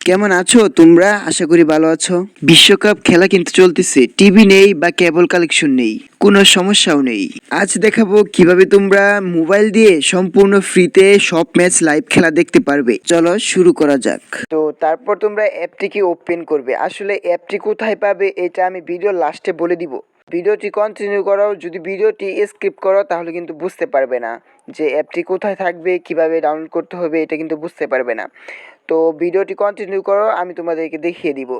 কেমন আছো তোমরা? আশা করি ভালো আছো। বিশ্বকাপ খেলা কিন্তু চলতেছে, টিভি নেই বা কেবল কালেকশন নেই, কোনো সমস্যাও নেই। আজ দেখাবো কিভাবে তোমরা মোবাইল দিয়ে সম্পূর্ণ ফ্রিতে সব ম্যাচ লাইভ খেলা দেখতে পারবে। চলো শুরু করা যাক। তো তারপর তোমরা অ্যাপটিকে ওপেন করবে। আসলে অ্যাপটি কোথায় পাবে এটা আমি ভিডিও লাস্টে বলে দিব। ভিডিওটি কন্টিনিউ করো, যদি ভিডিওটি স্কিপ করো তাহলে কিন্তু বুঝতে পারবে না যে অ্যাপটি কোথায় থাকবে, কিভাবে ডাউনলোড করতে হবে, এটা কিন্তু বুঝতে পারবে না। তো ভিডিওটি কন্টিনিউ করো, আমি তোমাদেরকে দেখিয়ে দিব।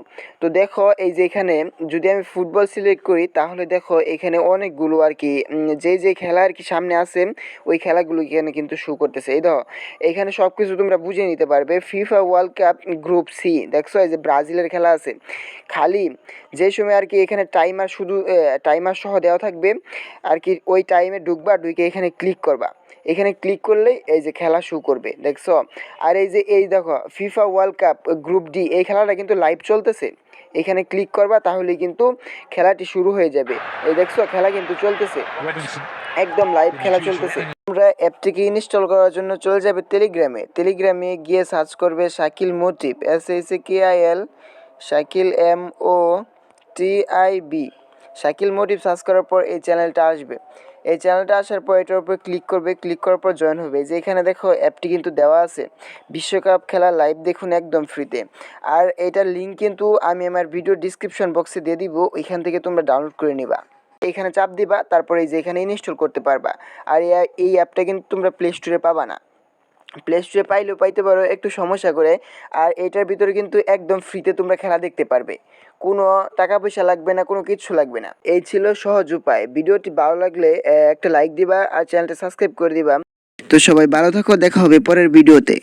তো দেখো এই যে এখানে যদি আমি ফুটবল সিলেক্ট করি তাহলে দেখো এখানে অনেকগুলো আর কি যে খেলা আর কি সামনে আছে ওই খেলাগুলো এখানে কিন্তু শো করতেছে। এই দেখো এখানে সব কিছু তোমরা বুঝে নিতে পারবে। FIFA world cup group C, দেখছো এই যে ব্রাজিলের খেলা আছে। খালি যে সময় আর কি এখানে টাইমার শুধু টাইমার সহ দেওয়া থাকবে আর কি, ওই টাইমে ঢুকবা, ঢুকে এখানে ক্লিক করবা। এখানে ক্লিক করলেই এই যে খেলা শুরু করবে, দেখছো। আর এই দেখো FIFA world cup group D, এই খেলাটা কিন্তু লাইভ চলতেছে। এখানে ক্লিক করবা তাহলে কিন্তু খেলাটি শুরু হয়ে যাবে। এই দেখছো খেলা কিন্তু চলতেছে, একদম লাইভ খেলা চলতেছে। তোমরা অ্যাপটিকে ইনস্টল করার জন্য চলে যাবে টেলিগ্রামে। টেলিগ্রামে গিয়ে সার্চ করবে Sakil Motib, SAKIL, Sakil MOTIB, Sakil Motib. Search করার পর এই চ্যানেলটা আসবে। এই চ্যানেলটা আসার পর এটার উপর ক্লিক করবে, ক্লিক করার পর জয়েন হবে। যে এখানে দেখো অ্যাপটি কিন্তু দেওয়া আছে, বিশ্বকাপ খেলা লাইভ দেখুন একদম ফ্রিতে। আর এটার লিঙ্ক কিন্তু আমি আমার ভিডিও ডিসক্রিপশন বক্সে দিয়ে দিব, ওইখান থেকে তোমরা ডাউনলোড করে নিবা। এখানে চাপ দিবা, তারপরে এই যে এখানে ইনস্টল করতে পারবা। আর এই অ্যাপটা কিন্তু তোমরা প্লে স্টোরে পাবা না, প্লে স্টোরে পাইলেও পাইতে পারো একটু সমস্যা করে। আর এটার ভিতরে কিন্তু একদম ফ্রিতে তোমরা খেলা দেখতে পারবে, কোনো টাকা পয়সা লাগবে না, কোনো কিছু লাগবে না। এই ছিল সহজ উপায়। ভিডিওটি ভালো লাগলে একটা লাইক দিবা আর চ্যানেলটা সাবস্ক্রাইব করে দিবা। তো সবাই ভালো থাকো, দেখা হবে পরের ভিডিওতে।